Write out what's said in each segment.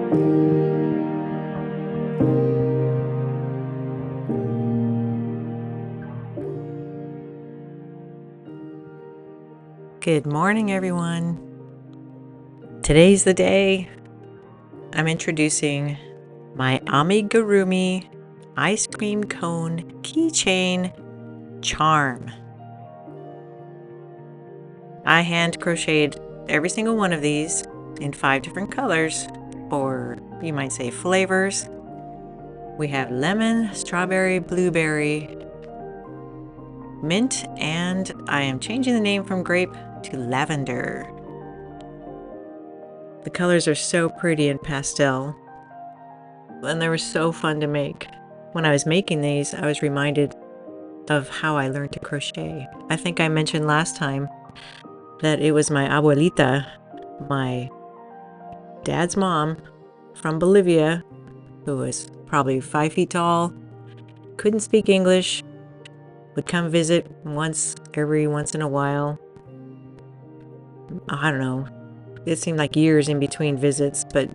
Good morning, everyone. Today's the day. I'm introducing my Amigurumi ice cream cone keychain charm. I hand crocheted every single one of these in 5 different colors, or you might say flavors. We have lemon, strawberry, blueberry, mint, and I am changing the name from grape to lavender. The colors are so pretty and pastel, and they were so fun to make. When I was making these, I was reminded of how I learned to crochet. I think I mentioned last time that it was my abuelita, my dad's mom from Bolivia, who was probably 5 feet tall, couldn't speak English, would come visit once in a while. I don't know. It seemed like years in between visits, but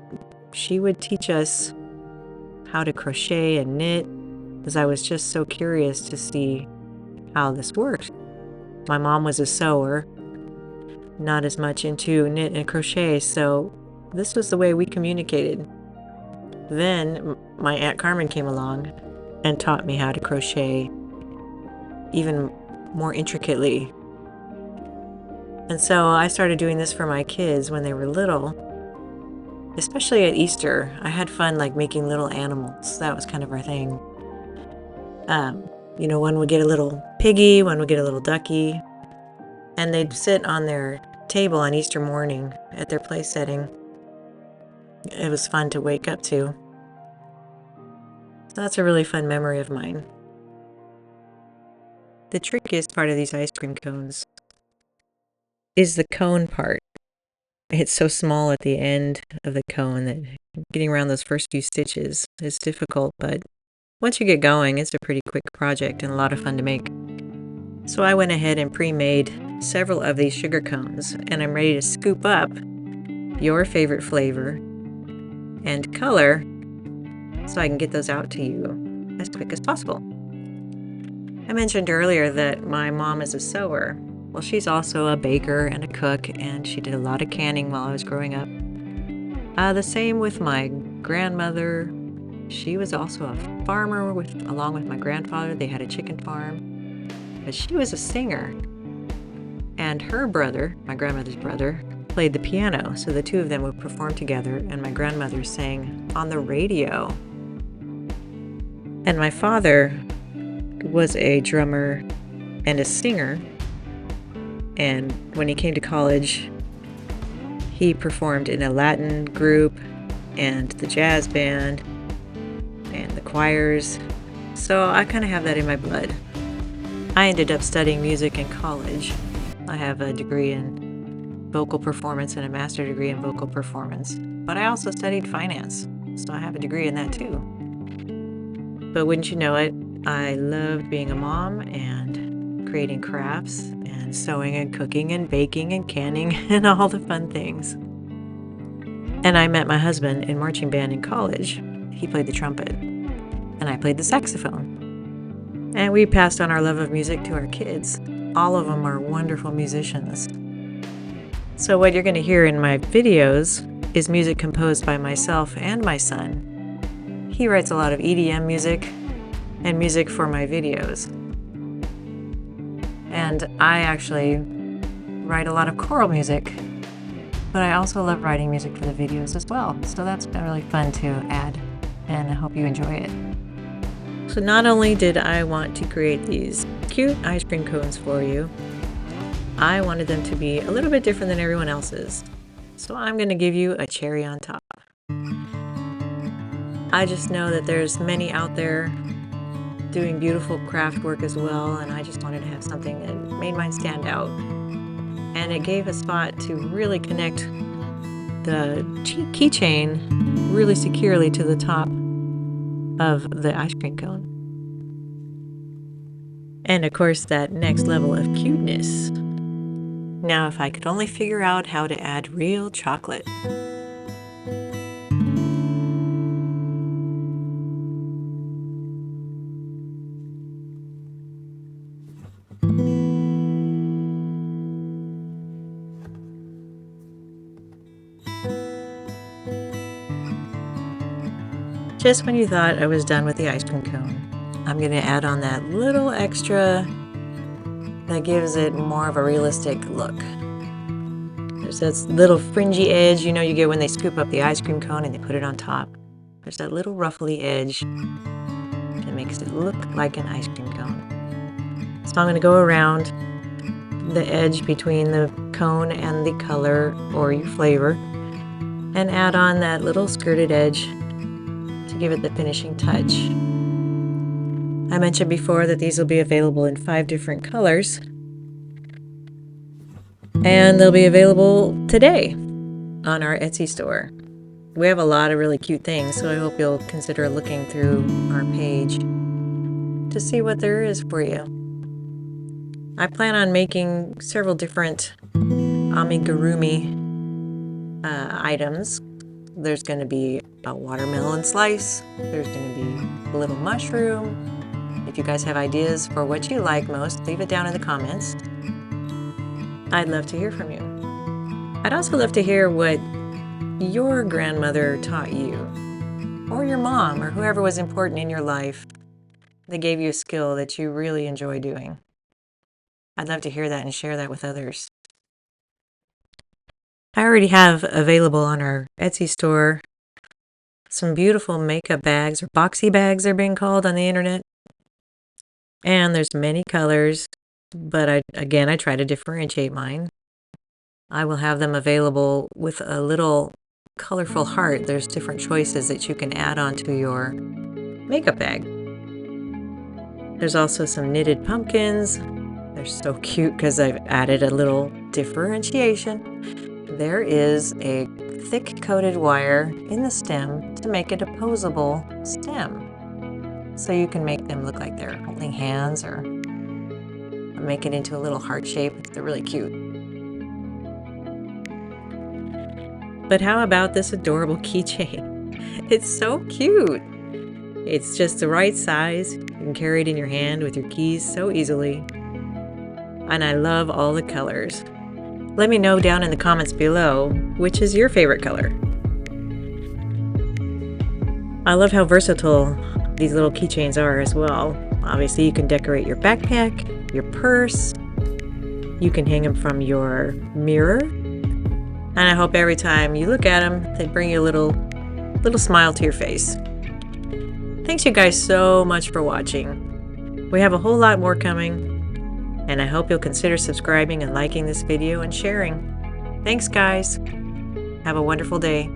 she would teach us how to crochet and knit, as I was just so curious to see how this worked. My mom was a sewer, not as much into knit and crochet, so this was the way we communicated. Then my Aunt Carmen came along and taught me how to crochet even more intricately. And so I started doing this for my kids when they were little, especially at Easter. I had fun like making little animals. That was kind of our thing. One would get a little piggy, one would get a little ducky, and they'd sit on their table on Easter morning at their place setting. It was fun to wake up to. So that's a really fun memory of mine. The trickiest part of these ice cream cones is the cone part. It's so small at the end of the cone that getting around those first few stitches is difficult, but once you get going, it's a pretty quick project and a lot of fun to make. So I went ahead and pre-made several of these sugar cones, and I'm ready to scoop up your favorite flavor and color so I can get those out to you as quick as possible. I mentioned earlier that my mom is a sewer. Well, she's also a baker and a cook, and she did a lot of canning while I was growing up. The same with my grandmother. She was also a farmer along with my grandfather. They had a chicken farm, but she was a singer. And her brother, my grandmother's brother, played the piano, so the two of them would perform together, and my grandmother sang on the radio. And my father was a drummer and a singer. And when he came to college, he performed in a Latin group and the jazz band and the choirs. So I kind of have that in my blood. I ended up studying music in college. I have a degree in vocal performance and a master's degree in vocal performance. But I also studied finance, so I have a degree in that too. But wouldn't you know it, I loved being a mom and creating crafts and sewing and cooking and baking and canning and all the fun things. And I met my husband in marching band in college. He played the trumpet and I played the saxophone. And we passed on our love of music to our kids. All of them are wonderful musicians. So what you're going to hear in my videos is music composed by myself and my son. He writes a lot of EDM music and music for my videos. And I actually write a lot of choral music, but I also love writing music for the videos as well. So that's been really fun to add, and I hope you enjoy it. So not only did I want to create these cute ice cream cones for you, I wanted them to be a little bit different than everyone else's. So I'm going to give you a cherry on top. I just know that there's many out there doing beautiful craft work as well, and I just wanted to have something that made mine stand out. And it gave a spot to really connect the keychain really securely to the top of the ice cream cone. And of course, that next level of cuteness. Now, if I could only figure out how to add real chocolate. Just when you thought I was done with the ice cream cone, I'm going to add on that little extra that gives it more of a realistic look. There's that little fringy edge, you know, you get when they scoop up the ice cream cone and they put it on top. There's that little ruffly edge that makes it look like an ice cream cone. So I'm going to go around the edge between the cone and the color or your flavor and add on that little skirted edge to give it the finishing touch. I mentioned before that these will be available in 5 different colors, and they'll be available today on our Etsy store. We have a lot of really cute things, so I hope you'll consider looking through our page to see what there is for you. I plan on making several different Amigurumi items. There's going to be a watermelon slice. There's going to be a little mushroom. If you guys have ideas for what you like most, leave it down in the comments. I'd love to hear from you. I'd also love to hear what your grandmother taught you, or your mom, or whoever was important in your life that gave you a skill that you really enjoy doing. I'd love to hear that and share that with others. I already have available on our Etsy store some beautiful makeup bags, or boxy bags they're being called on the internet. And there's many colors, but I try to differentiate mine. I will have them available with a little colorful heart. There's different choices that you can add onto your makeup bag. There's also some knitted pumpkins. They're so cute because I've added a little differentiation. There is a thick coated wire in the stem to make it a posable stem. So you can make them look like they're holding hands or make it into a little heart shape. They're really cute. But how about this adorable keychain? It's so cute. It's just the right size. You can carry it in your hand with your keys so easily. And I love all the colors. Let me know down in the comments below, which is your favorite color. I love how versatile these little keychains are as well. Obviously, you can decorate your backpack, your purse. You can hang them from your mirror. And I hope every time you look at them, they bring you a little smile to your face. Thanks you guys so much for watching. We have a whole lot more coming, and I hope you'll consider subscribing and liking this video and sharing. Thanks guys. Have a wonderful day.